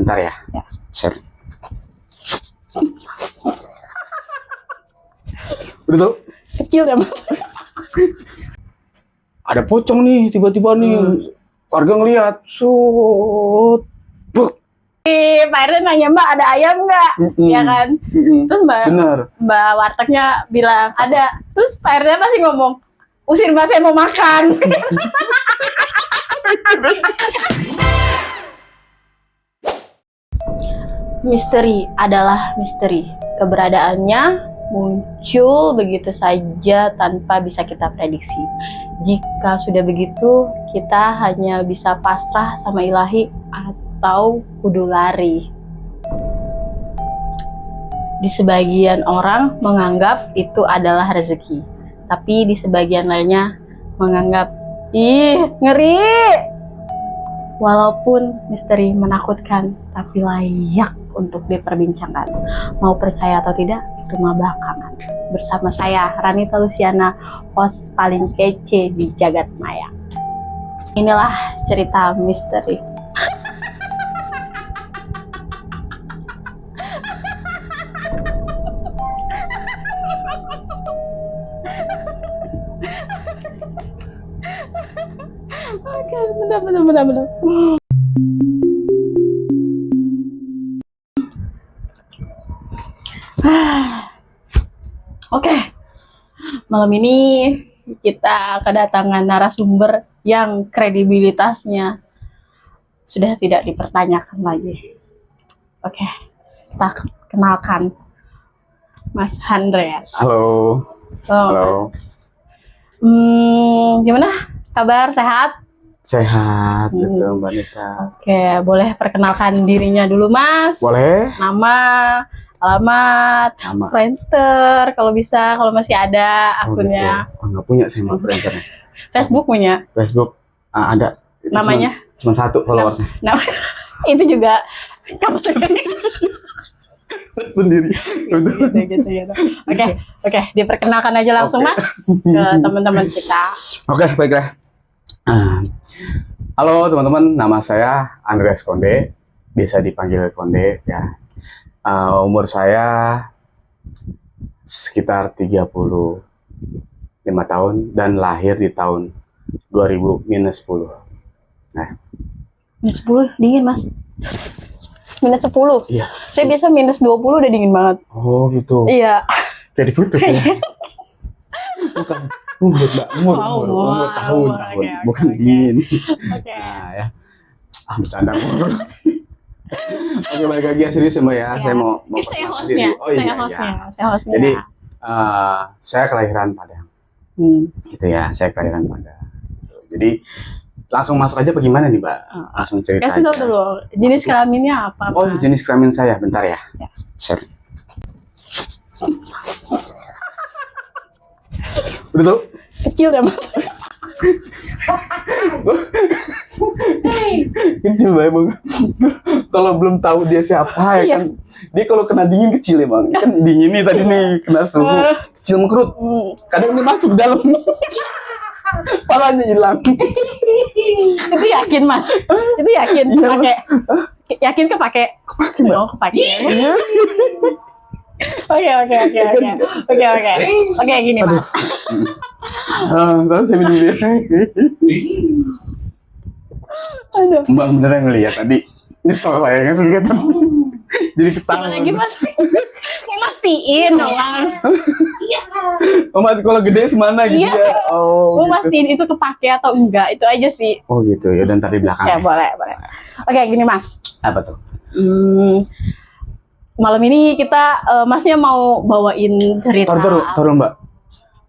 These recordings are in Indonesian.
bentar ya. Share. Udah tau? Kecil ya mas? Ada pocong nih tiba-tiba nih. Warga ngeliat. Sut. Buk. Pak RT nanya, Mbak ada ayam nggak? Ya kan? Terus Mbak wartegnya bilang ada. Terus Pak RT pasti ngomong, usir Mbak, saya mau makan. Misteri adalah misteri. Keberadaannya muncul begitu saja tanpa bisa kita prediksi. Jika sudah begitu, kita hanya bisa pasrah sama ilahi atau kudu lari. Di sebagian orang menganggap itu adalah rezeki, tapi di sebagian lainnya menganggap, ih, ngeri. Walaupun misteri menakutkan, tapi layak untuk diperbincangkan. Mau percaya atau tidak, itu mah belakangan. Bersama saya, Ranita Luciana, host paling kece di jagat maya. Inilah cerita misteri. Oke, benar. Oke, malam ini kita kedatangan narasumber yang kredibilitasnya sudah tidak dipertanyakan lagi. Oke, kita kenalkan Mas Andreas. Halo. Halo. Gimana kabar? Sehat? Sehat gitu Mbak Nita. Oke, boleh perkenalkan dirinya dulu Mas? Boleh. Nama, alamat, Friendster kalau bisa, kalau masih ada akunnya. Gitu. Nggak punya saya mah Friendster. Facebook punya? Facebook ada. Itu namanya? Cuma 1 followersnya. Itu juga kamu sendiri. Sendiri. Gitu. Oke, diperkenalkan aja langsung Mas ke teman-teman kita. Oke, baiklah. Halo teman-teman, nama saya Andreas Konde, biasa dipanggil Konde ya. Umur saya sekitar 35 tahun dan lahir di tahun 2000-10. Nah, minus 10 dingin Mas. Minus 10? Iya. Saya biasa minus 20 udah dingin banget. Oh gitu. Iya. Jadi kutub ya. Bukan umur tahun, bukan dingin. Oke. Nah ya, bercanda. Oke, balik lagi ya, serius ya Mbak ya. Saya mau saya hostnya. Oh iya, saya hostnya. Jadi saya kelahiran Padang. Gitu ya, saya kelahiran Padang. Jadi langsung masuk aja bagaimana nih Mbak? Langsung cerita aja. Kasih tahu dulu, jenis kelaminnya apa? Oh, jenis kelamin saya, bentar ya. Share. Udah tau? Kecil ya Mas? Kecil Mbak emang. Kalau belum tahu dia siapa ya kan. Dia kalau kena dingin kecil ya Bang. Kan dingin nih tadi nih, kena suhu. Kecil mengkerut. Kadang ini masuk ke dalam. Palanya hilang. Itu yakin Mas? Itu yakin pakai? Yakin kepake? Kepake Mbak. Oh, kepake. Oke, gini Mas. Terus saya minum dia. Aduh. Mbak beneran ngeliat tadi. Nyesel saya ngeliat tadi. Jadi ketawa. Lagi Mas. Mau mastiin dong. Oh, masih kalau gede semana gitu ya? Oh, mau gitu. mastiin itu kepake atau enggak, itu aja sih. Oh gitu, ya udah ntar di belakang. Ya, boleh. Oke, gini Mas. Apa tuh? Malam ini kita, Masnya mau bawain cerita. Taruh Mbak.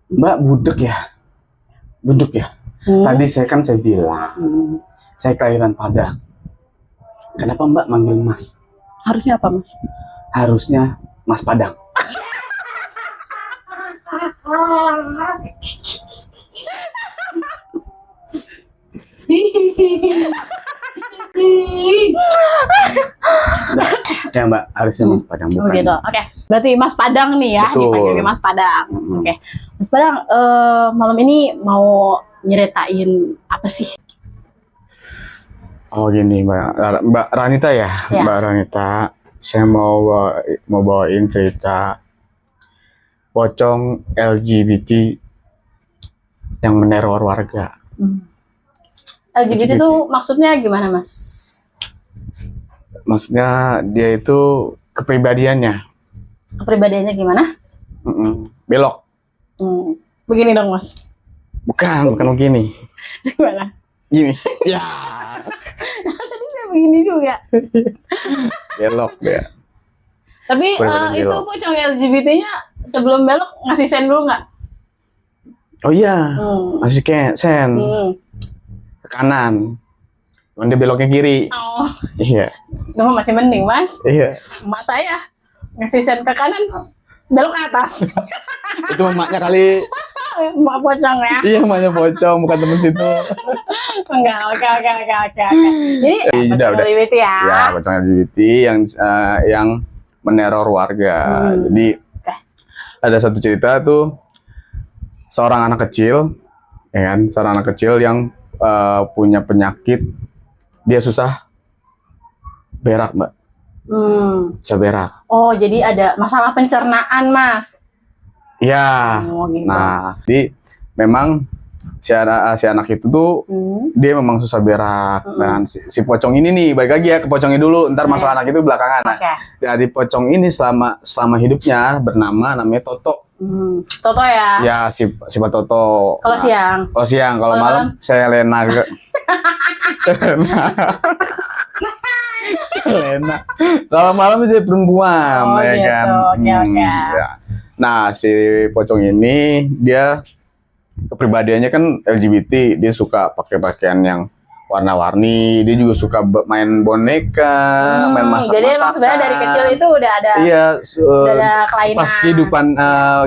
Mbak budek ya? Tadi saya bilang, saya kelahiran Padang. Kenapa Mbak manggil Mas? Harusnya apa Mas? Harusnya Mas Padang. Ya Mbak, harusnya Mas Padang bukan. Oh gitu. Oke. Berarti Mas Padang nih ya, dipanggil Mas Padang. Oke. Mas Padang, malam ini mau nyeritain apa sih? Oh gini Mbak Ranita ya, Ya. Mbak Ranita, saya mau bawain cerita pocong LGBT yang meneror warga. LGBT itu maksudnya gimana, Mas? Maksudnya dia itu kepribadiannya Kepribadiannya gimana? belok. Begini dong, Mas. Bukan begini. Gimana? Gini. Ya. Tadi saya begini juga. Belok dia. Tapi Bener-bener itu belok. pocong LGBT-nya sebelum belok ngasih sen dulu nggak? Oh iya, masih sen ke kanan. Cuman dia beloknya kiri. Oh, Iya. itu mah masih mending, Mas. Iya. Emak saya ngasih sen ke kanan, belok ke atas. Itu emaknya kali. Emak pocong ya. Iya, emaknya pocong, bukan temen situ. Enggak, oke. Jadi Udah. LGBT ya. Ya, pocong LGBT yang meneror warga. Jadi ada satu cerita tuh seorang anak kecil, ya kan? Seorang anak kecil yang punya penyakit, dia susah berak, Mbak. Susah berak. Oh, jadi ada masalah pencernaan, Mas. Iya. Oh, gitu. Nah, jadi memang si anak itu tuh dia memang susah berak. Dan si pocong ini nih, balik lagi ya ke pocongnya dulu. Ntar masalah anak itu belakangan. Nah, jadi pocong ini selama hidupnya namanya Toto. Toto ya. Ya, si Pak Toto. Kalau siang. Kalau siang, kalau malam saya Lena. Selena. Kalau malam jadi perempuan, Oh, ya gitu. kan. Oke. Ya. Nah, si pocong ini dia kepribadiannya kan LGBT, dia suka pakai pakaian yang warna-warni, dia juga suka main boneka, main masak-masakan. Jadi emang sebenarnya dari kecil itu udah ada. Iya, udah ada kelainan. pas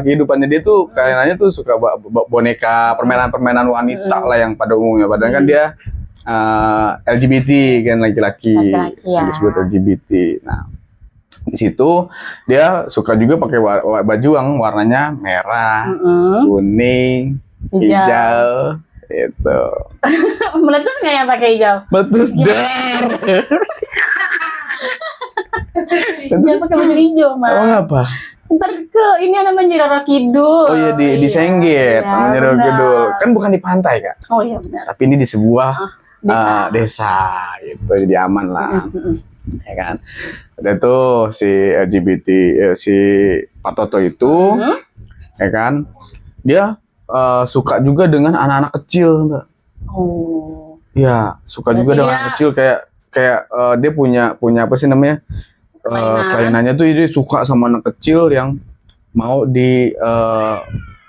kehidupannya dia tuh kelihatannya tuh suka boneka, permainan-permainan wanita lah yang pada umumnya. Padahal kan dia LGBT kan, laki-laki ya. disebut LGBT. Nah, di situ dia suka juga pakai baju yang warnanya merah, kuning, hijau itu. Meletus nggak ya pakai hijau? Meletus dar. Jangan pakai baju hijau, Mas. Emang apa? Ntar ke ini namanya Roro Kidul. Oh iya, di Sengget, namanya Roro Kidul. Kan bukan di pantai, Kak. Oh iya benar. Tapi ini di sebuah desa gitu, jadi aman lah. Ya kan. Ada tuh si LGBT, si Pak Toto itu, ya kan, dia suka juga dengan anak-anak kecil, Mbak. Oh. Ya, suka juga dengan anak kecil, kayak dia punya apa sih namanya? Kelainannya tuh dia suka sama anak kecil yang mau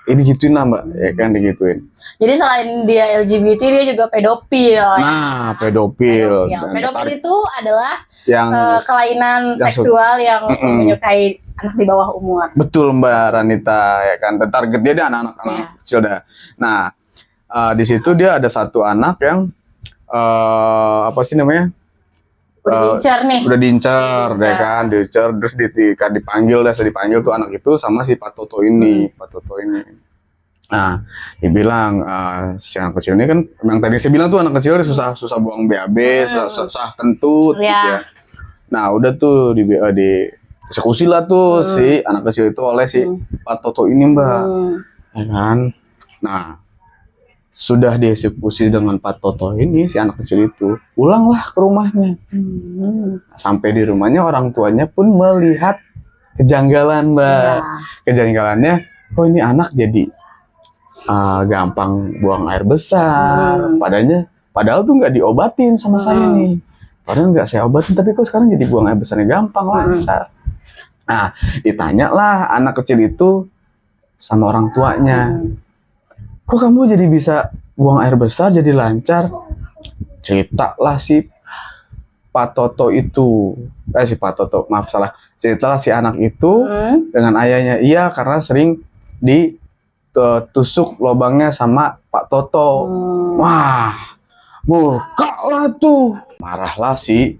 ini gituin lah, Mbak, ya kan, digituin. Jadi selain dia LGBT, dia juga pedofil. Nah, pedofil. Pedofil itu adalah yang kelainan seksual yang menyukai anak di bawah umur. Betul, Mbak Ranita, ya kan. Target dia anak-anak kecil dah. Nah, di situ dia ada satu anak yang apa sih namanya? Udah diincar, ya kan, diincar, terus dipanggil tuh anak itu sama si Pak Toto ini, Nah, dibilang si anak kecil ini kan, yang tadi saya bilang tuh anak kecil dia susah buang BAB, susah kentut, gitu ya. Nah, udah tuh di eksekusi lah tuh si anak kecil itu oleh si Pak Toto ini, Mbak, ya kan. Nah, sudah dieksekusi dengan Pak Toto ini, si anak kecil itu pulanglah ke rumahnya. Sampai di rumahnya orang tuanya pun melihat kejanggalan, Mbak. Kejanggalannya, kok ini anak jadi gampang buang air besar. Padahal tuh nggak diobatin sama saya nih. Padahal nggak saya obatin, tapi kok sekarang jadi buang air besarnya gampang, lancar. Nah, ditanyalah anak kecil itu sama orang tuanya. Kok kamu jadi bisa buang air besar, jadi lancar? Ceritalah si Pak Toto itu, ceritalah si anak itu dengan ayahnya. Iya, karena sering ditusuk lubangnya sama Pak Toto. Wah, murka lah tuh. Marahlah si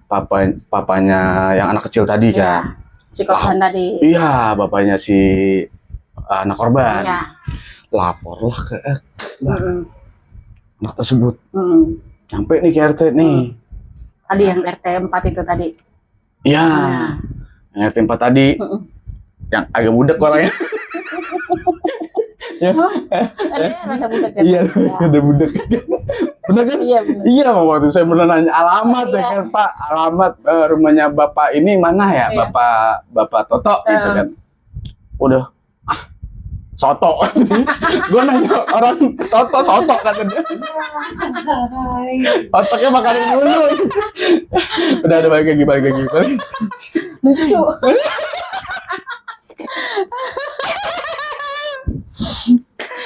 papanya yang anak kecil tadi kan. Si korban tadi. Iya, bapaknya si anak korban. Laporlah ke RT anak tersebut. Sampai nih ke RT nih. Tadi yang RT 4 itu tadi. Iya. Yang RT 4 tadi. Yang agak budak orangnya. Ya. Ada budak ya? Iya, ada budak. Benar kan? Iya, benar. Iya, waktu saya pernah nanya alamat ya kan, Pak. Alamat rumahnya Bapak ini mana ya? Iya. Bapak Toto gitu kan. Udah soto. Gue nanya orang Toto soto kata dia. Otaknya makanan dulu. Udah ada balik lagi. Lucu.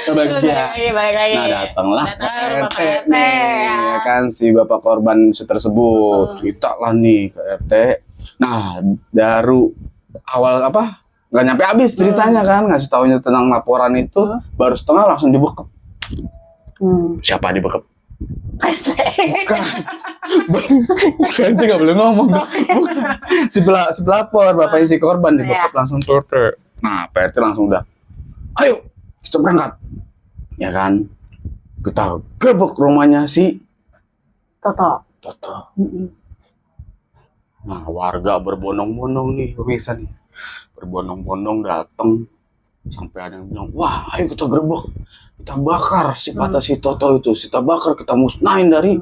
Balik lagi. Nah, datanglah Bapak ke RT RT, nih, ya kan si bapak korban tersebut. Cerita lah nih ke RT. Nah, baru awal apa? Nggak nyampe habis ceritanya kan, ngasih taunya tentang laporan itu, baru setengah langsung dibekep. Siapa dibekep? Bukan. Itu nggak boleh ngomong. Bukan. Si pelapor, bapaknya si korban dibekep langsung ke RT. Nah, PRT langsung udah, ayo kita berangkat. Ya kan, kita gerbek rumahnya si Toto. Nah, warga berbondong-bondong nih, pemirsa nih. Berbondong-bondong datang sampai ada yang bilang, wah ayo kita gerbek, kita bakar si kata si Toto itu, kita bakar, kita musnahin dari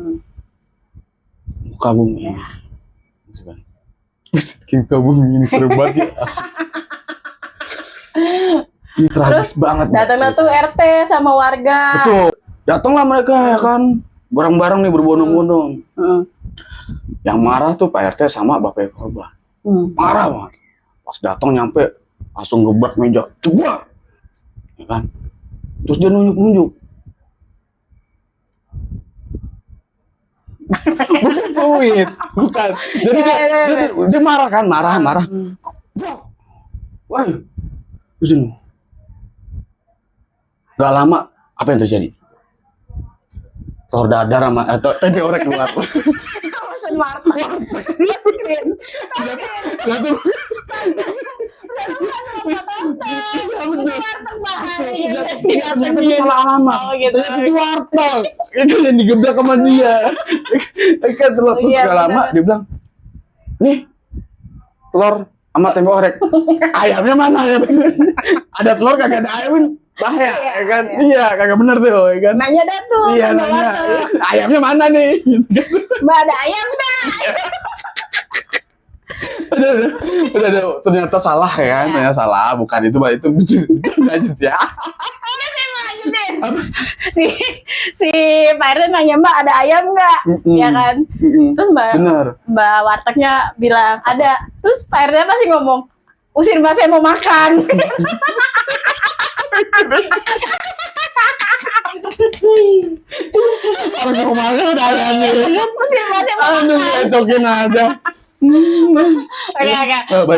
muka bumi. Muka bumi ini seru banget ya. Ini tragis banget. Datang tuh RT sama warga. Betul. Datanglah mereka ya kan, bareng-bareng nih berbondong-bondong. Yang marah tuh Pak RT sama bapak korban. Marah banget. Pas datang nyampe langsung gebrak meja, coba, ya kan? Terus dia nunjuk. Bukan suit, bukan. Jadi dia marah kan, marah. Wah, terus gak lama apa yang terjadi? Telur dadar sama atau tempe orek keluar. Pesan martabak. Masukin. Ternyata salah alamat. Ternyata di warteg. Itu yang digebrak sama dia. Kan telur terus gak lama dia bilang, nih telur sama tempe orek. Ayamnya mana ya? Ada telur kagak ada ayam, bahaya ya kan? Iya, kagak bener tuh ya kan? Nanya dah tuh. Iya, nanya. Ayamnya mana nih? Mbak ada ayam dah. Udah, ternyata salah ya kan? Ternyata salah, bukan itu, Mbak. Itu lanjut ya. Si Pak RT nanya, Mbak ada ayam nggak? Ya kan? Terus Mbak wartegnya bilang ada. Terus Pak RT pasti ngomong, usir Mbak, saya mau makan. Orang mau makan udah ayamnya. Usir Mbak, saya mau makan. Ecokin aja. Balik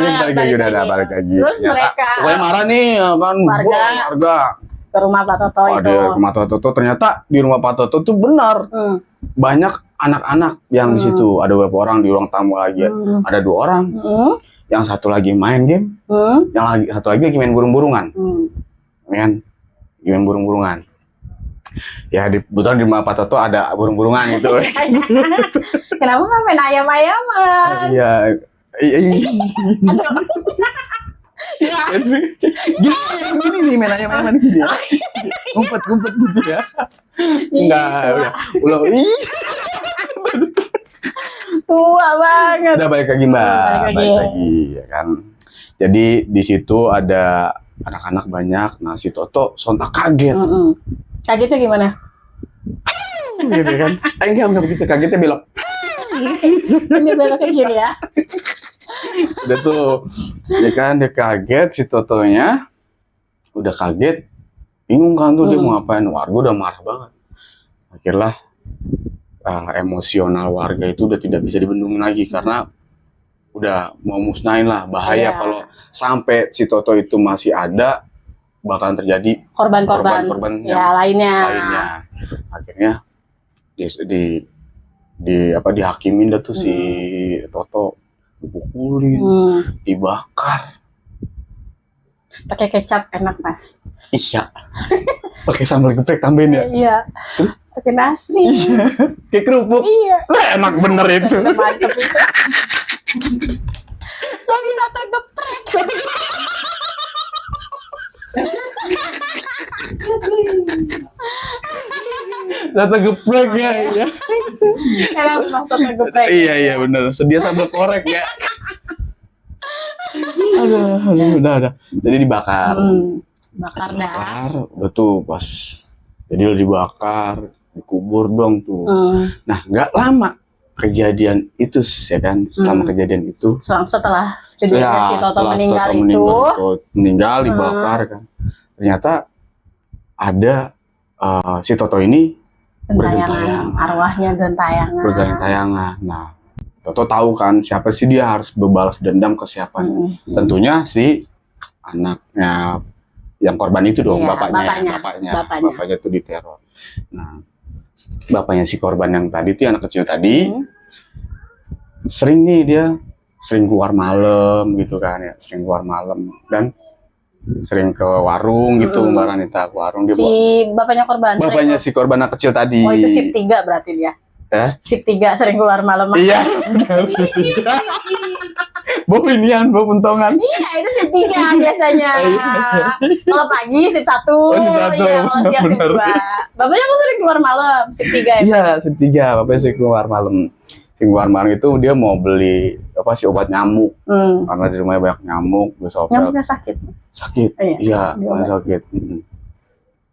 lagi. Terus mereka pokoknya marah nih kan, warga ke rumah Pak Toto itu. Dia ke rumah Pak Toto, ternyata di rumah Pak Toto tuh benar banyak anak-anak yang di situ. Ada beberapa orang di ruang tamu lagi, ada 2 orang. Yang satu lagi main game, yang satu lagi main burung-burungan, kan? Main burung-burungan. Ya kebetulan di rumah Pak Toto ada burung-burungan gitu. Kenapa nggak main ayam-ayaman? Iya. Gini nih main ayam-ayaman gini ya. Ngumpet gitu ya. Enggak, udah. Tua banget. Udah balik lagi, Mbak. Balik lagi ya kan. Jadi di situ ada anak-anak banyak. Nah, si Toto sontak kaget. Kagetnya gimana? Gitu kan. Enggak begitu, kagetnya belok. Ini belok ke kiri ya. Udah tuh, ya kan, dia kaget si Totonya. Udah kaget, bingung kan tuh dia mau ngapain. Warga udah marah banget. Akhirnya emosional warga itu udah tidak bisa dibendung lagi karena udah mau musnahin lah. Bahaya kalau sampai si Toto itu masih ada, bakalan terjadi korban ya lainnya. Akhirnya dihakimin dah tuh si Toto, dipukulin, dibakar. Pakai kecap enak, Mas. Iya. pakai sambal geprek tambahin ya. Iya. Terus pakai nasi. iya, kayak kerupuk. Iya. Lah enak bener itu. Mantep itu. Lagi sate geprek. Sate geprek ya. Enak masak geprek. Iya bener. Sedia sambal korek ya. Aduh, udah. Jadi dibakar. Bakar dah. Bakar, udah tuh pas. Jadi udah dibakar, dikubur dong tuh. Nah, nggak lama kejadian itu, ya kan? Setelah kejadian itu. Setelah kejadian si Toto setelah meninggal Toto itu. meninggal dibakar kan. Ternyata ada si Toto ini Gentayangan, arwahnya gentayangan. bergentayangan. Nah, Toto tahu kan siapa sih dia harus berbalas dendam ke siapa. Tentunya si anaknya yang korban itu dong, Iya, bapaknya tuh diteror. Nah, bapaknya si korban yang tadi tuh anak kecil tadi sering nih dia sering keluar malam gitu kan ya, sering keluar malam dan sering ke warung gitu, Mbak Ranita, ke warung dia Si bapaknya korban. bapaknya si korban anak kecil tadi. Oh, itu sip 3 berarti dia. Sip 3 sering keluar malam. Iya, sip 3. Bau inian, bau pentongan. Iya, itu sip 3 biasanya. Kalau pagi sip 1. Sip 1. Iya, kalau siang sip 2. Bapaknya mau sering keluar malam, sip 3 ya? Iya, sip 3. Bapaknya sering keluar malam. Keluar malam itu dia mau beli obat nyamuk. Karena di rumahnya banyak nyamuk, Nyamuknya sakit. Sakit. Iya, sakit.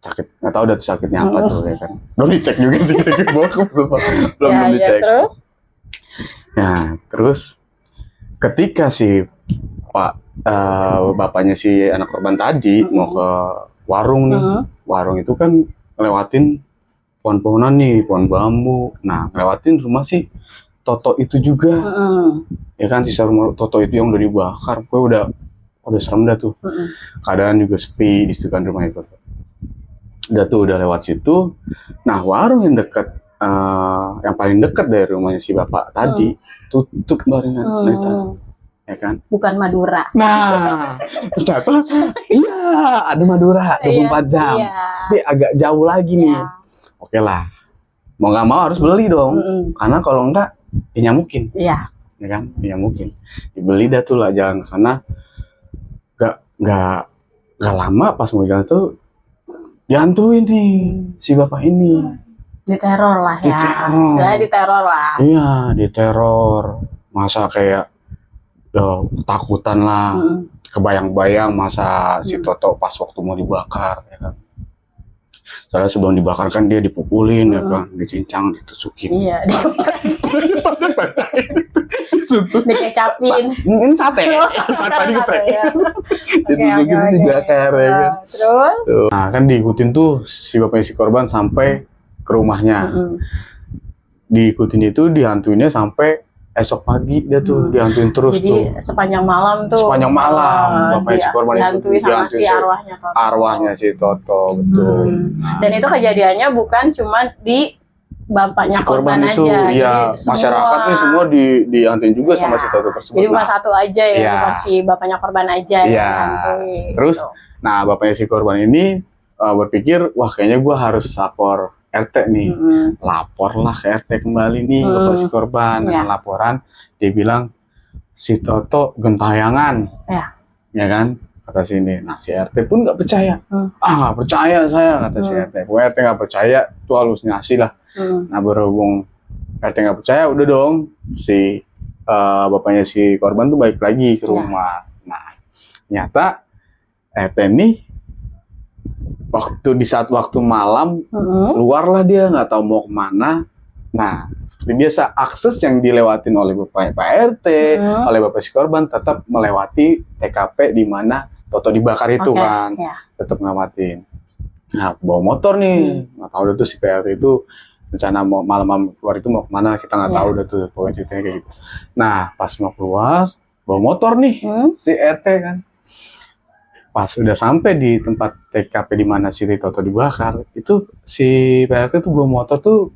Sakit. Nggak tahu udah tuh sakitnya apa tuh ya kan. Belum dicek juga sih bawa ke puskesmas. Belum dicek. Terus? Nah, terus ketika si bapaknya si anak korban tadi mau ke warung nih. Warung itu kan ngelewatin pohon-pohonan nih, pohon bambu. Nah, ngelewatin rumah si Toto itu juga. Ya kan, sisa rumah Toto itu yang udah dibakar. Gue udah serem dah tuh. Keadaan juga sepi di situ kan rumah itu. Udah tuh udah lewat situ. Nah, warung yang dekat yang paling dekat dari rumahnya si bapak tadi tutup kemarin ya kan? Bukan Madura. Nah, ternyata iya ada Madura 24 jam. Iya. Tapi agak jauh lagi nih. Oke lah. Mau nggak mau harus beli dong. Karena kalau enggak ya nyamukin. Iya. Ya kan? Ya nyamukin. Dibeli dah tuh lah jalan ke sana. Nggak lama pas mau jalan tuh dihantuin nih si bapak ini. Diteror lah ya. Istilahnya diteror lah. Iya, diteror. Masa kayak ketakutan lah. Kebayang-bayang masa si Toto pas waktu mau dibakar ya kan. Soalnya sebelum dibakar kan dia dipukulin ya kan, dicincang, ditusukin. Iya, dikecapin. Ini sate. Tadi geprek. Ditusukin dibakar ya kan. Terus? Nah, kan diikutin tuh si bapaknya si korban sampai ke rumahnya. Diikutin itu dihantuinnya sampai esok pagi dia tuh dihantuin terus. Jadi sepanjang malam tuh. Sepanjang malam bapaknya si korban dihantui sama si arwahnya Toto. Arwahnya si Toto, betul. Dan itu kejadiannya bukan cuma di bapaknya si korban aja. itu, iya, masyarakat nih semua dihantuin juga sama si Toto tersebut. Jadi bukan satu aja ya, bukan si bapaknya korban aja yang dihantui. Terus, gitu. nah bapaknya si korban ini berpikir, wah kayaknya gue harus lapor RT nih. Laporlah ke RT kembali nih bapak si korban. Dengan laporan, dia bilang si Toto gentayangan. Ya kan? Kata sini. Nah si RT pun nggak percaya. Nggak percaya saya, kata si RT. Pokoknya RT nggak percaya, itu halusinasi lah. Nah berhubung RT nggak percaya, udah dong si bapaknya si korban tuh balik lagi ke rumah. Nah ternyata RT nih di saat waktu malam keluarlah dia, nggak tahu mau kemana. Nah seperti biasa akses yang dilewatin oleh Pak RT, oleh bapak si korban tetap melewati TKP di mana Toto dibakar itu kan, tetap ngelewatin. Nah bawa motor nih, nggak tahu udah tuh si PRT itu rencana mau malam-malam keluar itu mau kemana kita nggak tahu udah tuh pokoknya ceritanya kayak gitu. Nah pas mau keluar bawa motor nih si RT kan. Pas udah sampai di tempat TKP di mana si Toto dibakar, itu si PRT tuh bawa motor tuh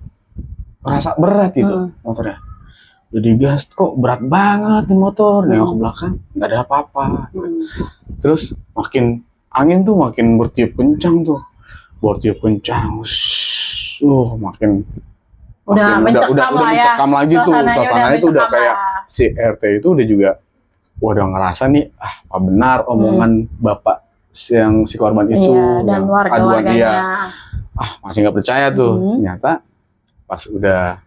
merasa berat gitu motornya. Udah digas kok berat banget nih motor, nengok ke belakang nggak ada apa-apa. Terus makin angin tuh makin bertiup kencang tuh. Bortio kencang. Makin Udah mencekam lah ya. Mencekam lagi tuh. Suasananya tuh udah kayak lah. si RT itu udah juga udah ngerasa nih, apa benar omongan bapak yang si korban itu, Iya, dan yang warga-warganya. dia. Masih nggak percaya tuh. Ternyata pas udah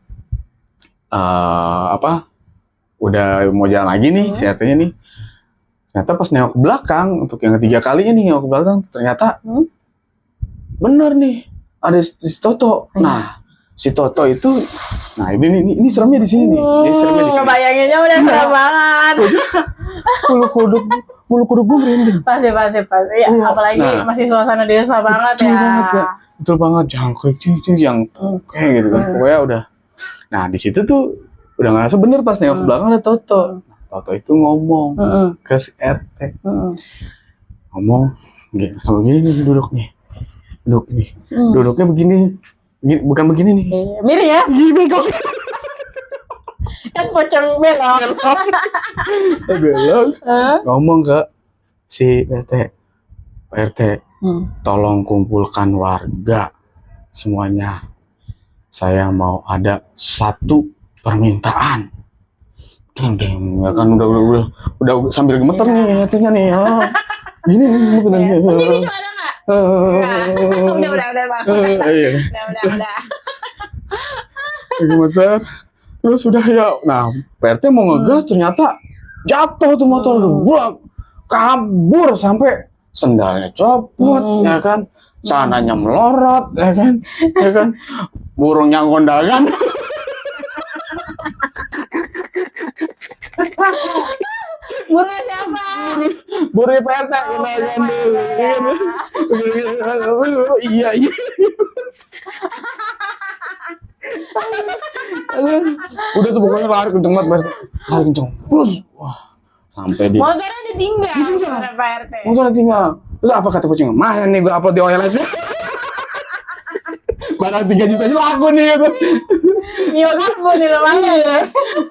udah mau jalan lagi nih si RT-nya nih. Ternyata pas nengok ke belakang untuk yang ketiga kalinya nih nengok ke belakang, ternyata bener nih ada si Toto. Nah, si Toto itu, nah ini seremnya di sini nih. Ini seremnya di sini. Ngebayanginnya udah serem banget. Bulu kuduk gue merinding. Pasti. Ya, apalagi masih suasana desa banget ya. Betul banget, jangkrik itu yang kayak gitu kan. Pokoknya udah. Nah, di situ tuh udah ngerasa bener pas nengok ke belakang ada Toto. Toto itu ngomong ke si RT. Ngomong sama gini nih duduk nih. Duduknya begini. Bukan begini nih. Miring ya? Gini bego. Kan pocong belok. Belok. Ngomong ke si RT. Pak RT, tolong kumpulkan warga semuanya. Saya mau ada satu permintaan. Deng, ya kan udah sambil gemeter nih hatinya nih. Gini nih Jadi cuma ada nggak? Udah bang. Udah. Gemeter. Terus udah ya. Nah, PRT mau ngegas ternyata jatuh tuh motor. Kabur sampai sendalnya copot, ya kan? Celananya melorot, ya kan? Burungnya gondakan. Burungnya siapa? Burungnya PRT gondakan dulu. Iya. Udah tuh pokoknya lari kenceng banget, lari kenceng. Wah, sampai di motornya ditinggal sama Pak RT. Motornya tinggal. Terus apa kata kucing? Mah nih gue upload di OLX. Barang 3 juta aja laku nih gitu. Iya kan bu nih lumayan ya.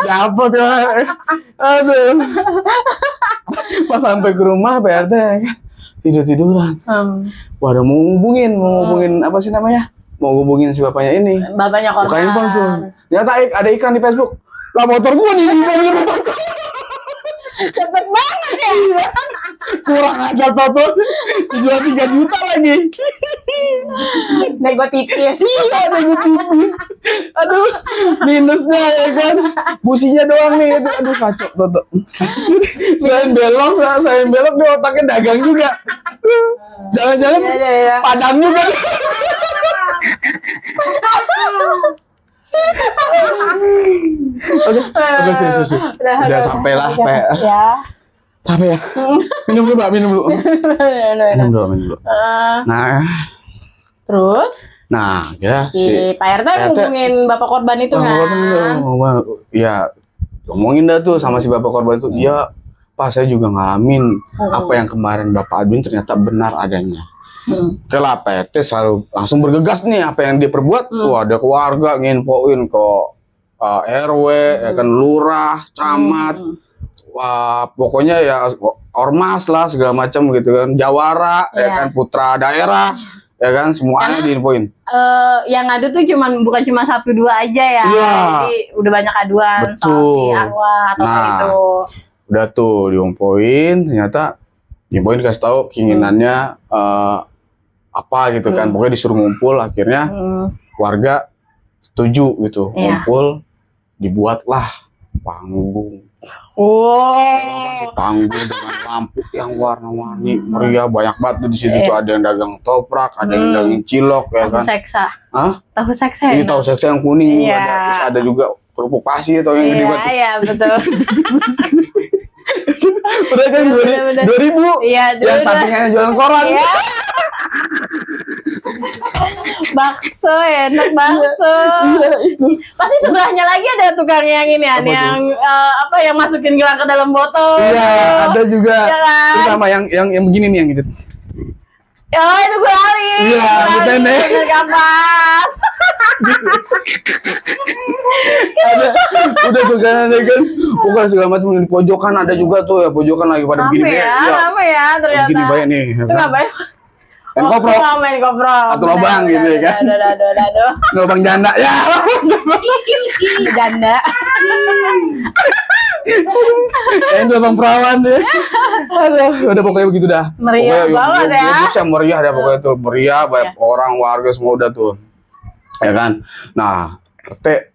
Dapet ya. Aduh. Pas sampai ke rumah PRT kan tiduran. Waduh mau ngubungin apa sih namanya? Mau hubungin si bapaknya ini. Bapaknya korban. Bukain pun tuh. Ternyata ada iklan di Facebook. Lah motor gua nih di motor. Cepet banget ya. Kurang aja Toto. Dijual 3 juta lagi. Nego tipis. Iya, nego tipis. Aduh, minusnya ya kan. Businya doang nih. Aduh kacau Toto. Saya belok dia otaknya dagang juga. Jangan-jangan padang juga. Oke, susu. Udah sampai lah, Pak. Ya. Sampai ya. Minum dulu, Mbak, minum dulu. Nah, terus? Nah, kira si Pak RT ngomongin bapak korban itu kan? Ya, ngomongin dah tuh sama si bapak korban itu. Iya, Pak, saya juga ngalamin apa yang kemarin Bapak aduin ternyata benar adanya. Kalau Pak RT selalu langsung bergegas nih apa yang dia perbuat. Wah, ada keluarga nginfoin ke RW, ya kan lurah, camat, wah pokoknya ya ormas lah segala macam gitu kan, jawara, ya kan putra daerah, ya kan semuanya diinfoin. Yang ngadu tuh bukan cuma 1-2 aja ya. Jadi udah banyak aduan soal si arwah atau gitu. Udah tuh diinfoin, ternyata diinfoin kasih tahu keinginannya apa gitu kan, pokoknya disuruh ngumpul, akhirnya warga setuju gitu, ngumpul, dibuatlah panggung. Panggung dengan lampu yang warna-warni, meriah, banyak banget di situ tuh, ada yang dagang toprak, ada yang dagang cilok, ya kan. Tahu seksa. Iya, tahu seksa yang kuning, terus ada juga kerupuk pasir atau yang gede banget. Iya, betul. Udah kan 2000. Iya, yang sampingannya jualan koran. Iya. Bakso, enak bakso. Iya, itu. Pasti sebelahnya lagi ada tukang yang ini yang masukin gelang ke dalam botol. Iya, ada juga. Ya kan? Itu sama yang begini nih yang gitu. Oh, itu gulali. Iya, gitu nih. Kapas. Udah tuh kan, bukan segala macam di pojokan ada juga tuh ya, pojokan lagi pada begini ya, rame ya ternyata. Begini banyak nih. Itu nggak banyak. Main kopro. Main kopro. Satu lubang gitu ya kan. Aduh. Lubang janda ya. Janda. Itu lubang perawan deh. Aduh, udah pokoknya begitu dah. Meriah banget ya. Bisa meriah dah pokoknya tuh. Meriah, banyak orang, warga semua udah tuh. Ya kan. Nah, RT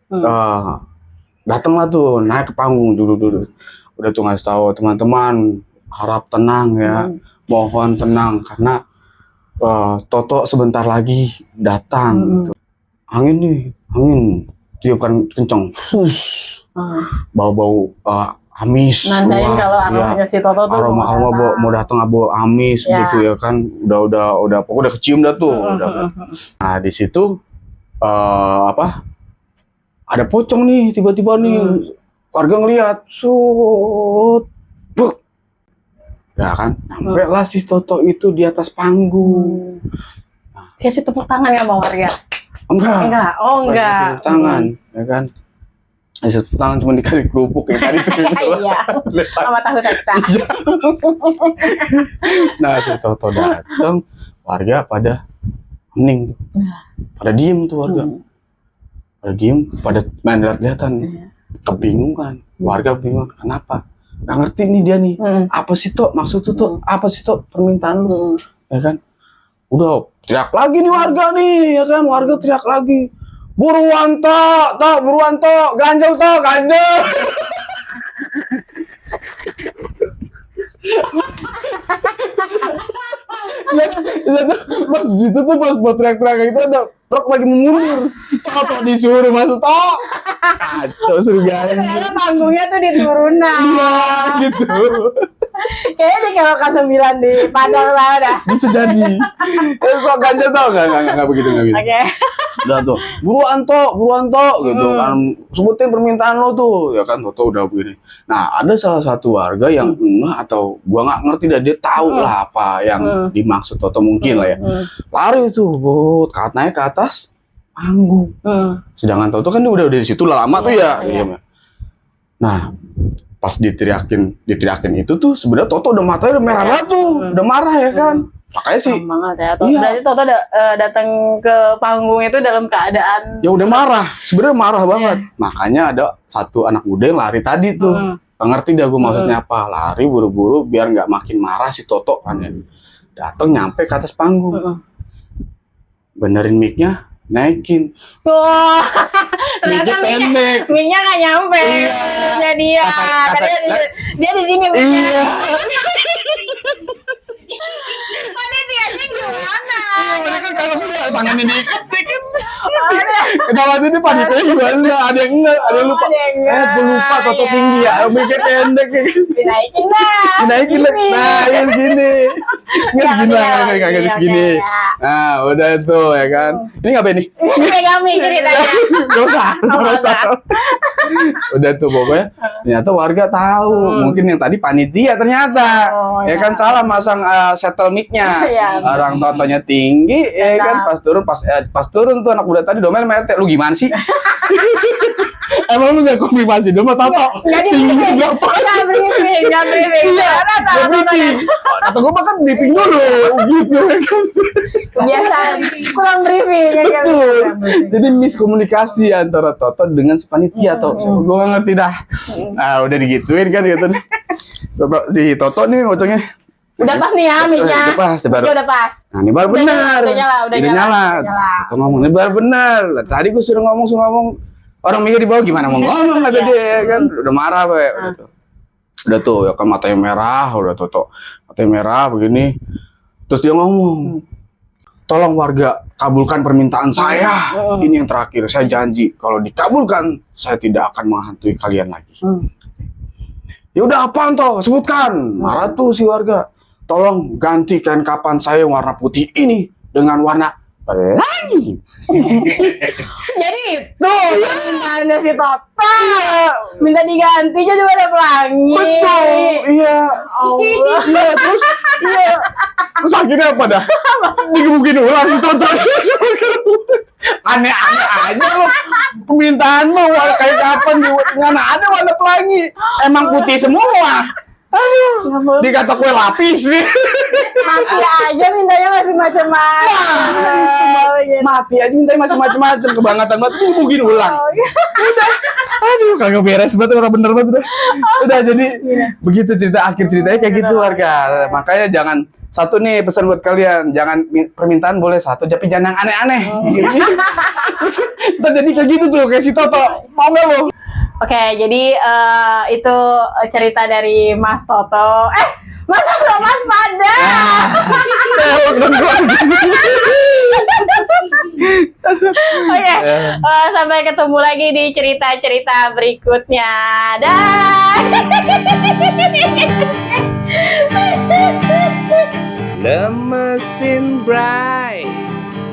datanglah tuh naik ke panggung dulu. Udah tuh ngasih tahu teman-teman harap tenang ya. Mohon tenang karena Toto sebentar lagi datang gitu. Angin tiupkan kenceng. Bau-bau amis. Nandain kalau aromanya si Toto tuh aroma mau datang bau amis gitu ya kan. Udah pokoknya udah kecium dah tuh. Nah, di situ ada pocong nih tiba-tiba nih. Warga ngelihat, buk. Ya kan, sampai lah si Toto itu di atas panggung. Kasih tepuk tangan ya sama warga? Enggak. Enggak. Tepuk tangan, ya kan. Kasih tepuk tangan cuma dikasih kerupuk kayak tadi tuh. Iya. Sama tahu saksa. Nah, si Toto datang, warga pada hening. Pada diem tuh warga. Pada main lihat-lihatan. Kebingungan. Warga bingung, kenapa? Nggak ngerti nih dia nih. Apa sih Tok? Maksud tuh apa sih Tok permintaan lu? Ya kan? Udah teriak lagi nih warga nih, ya kan? Warga teriak lagi. Buruan Tok, ganjel Tok, ganjel. Pas situ tuh pas buat teriak-teriak itu ada truk lagi mundur. Toto disuruh masuk Tok. Kacau surganya. Karena panggungnya tuh di turunan. Iya gitu. Kayaknya di kalau K9 di Padang lah dah. Bisa jadi. Kok ganjel Tok? Enggak begitu. Oke. Udah tuh, buruan Tok gitu kan. Sebutin permintaan lo tuh. Ya kan Toto udah begini. Nah, ada salah satu warga yang atau gua nggak ngerti dah, dia tahu lah apa yang dimaksud Toto mungkin lah ya. Lari tuh, naik ke atas panggung. Sedangkan Toto kan dia udah di situ lama tuh ya. Nah, pas diteriakin itu tuh sebenarnya Toto udah matanya udah merah banget tuh, udah marah ya kan. Makanya sih. Banget ya. Berarti Toto datang ke panggung itu dalam keadaan ya udah marah, sebenarnya marah banget. Makanya ada satu anak muda yang lari tadi tuh. Gak ngerti dah gue maksudnya apa. Lari buru-buru biar nggak makin marah si Toto kan ya. Datang nyampe ke atas panggung. Benerin mic-nya, naikin. Wah, Mic-nya pendek. mic-nya nggak nyampe. Iya. Dia di sini. Iya. Panitianya gimana? Mereka kalau udah tangannya dikit. Kenapa sih ini panitianya gimana? Ada yang enggak, ada yang lupa. Gue lupa Toto tinggi ya, mic-nya pendek. Dinaikin lah. Dinaikin lah. Nah, ya segini. Nggak segini lah, nggak segini. Nah, udah itu ya kan. Ini ngapain nih? Megang mic ceritanya. Gak usah. Udah tuh pokoknya. Ternyata warga tahu. Mungkin yang tadi panitia ternyata. Ya kan salah masang settle mic-nya. Orang Totonya tinggi, ya kan pas turun tuh anak muda tadi domel mertek. Lu gimana sih? Emang lu nggak konfirmasi dong sama Toto? Tinggi berapa? Nggak briefing. Nggak briefing. Atau gue makan briefing dulu, gitu ya kan? Kebiasaan kurang briefing. Betul. Jadi miskomunikasi antara Toto dengan si panitia Toto. Gue nggak ngerti dah. Nah udah digituin kan gitu. Si Toto nih ngocongnya. Udah pas nih ya mic-nya. Udah pas. Nah ini baru benar. Udah nyala. Kita ngomong ini baru benar. Tadi gue suruh ngomong. Orang mikir di bawah gimana mau ngomong kata dia kan. Udah marah Pak. Udah tuh ya kan matanya merah. Udah Toto matanya merah begini. Terus dia ngomong, tolong warga kabulkan permintaan saya. Ini yang terakhir. Saya janji kalau dikabulkan saya tidak akan menghantui kalian lagi. Ya udah apaan toh? Sebutkan. Marah tuh si warga. Tolong gantikan kapan saya warna putih ini dengan warna pelangi. Jadi itu permintaannya si Toto. Minta diganti jadi warna pelangi. Betul. Iya. Iya terus. Iya. Terus akhirnya apa dah? Digebukin ulang si Toto. Aneh-aneh aja lo. Permintaan lo kayak kapan di mana ada warna pelangi? Emang putih semua. Nggak boleh. Dikata kue lapis nih. Mati aja mintanya masih macam-macam. Mati aja mintanya masih macam-macam, kebangetan banget. Mungkin ulang. Oh, iya. Aduh, kagak beres banget, orang bener banget udah jadi begitu cerita, akhir ceritanya kayak gitu warga. Makanya jangan, satu nih pesan buat kalian, jangan permintaan boleh satu, tapi jangan yang aneh-aneh. Ntar jadi kayak gitu tuh, kayak si Toto. Mau nggak lo? Oke, jadi itu cerita dari Mas Toto. Mas Toto, Mas Pada. Oke, sampai ketemu lagi di cerita-cerita berikutnya. Dah. Lemesin bright,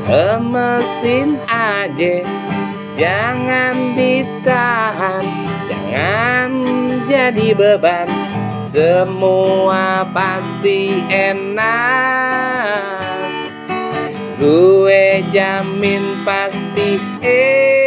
lemesin aja, jangan ditahan, jangan jadi beban, semua pasti enak, gue jamin pasti enak.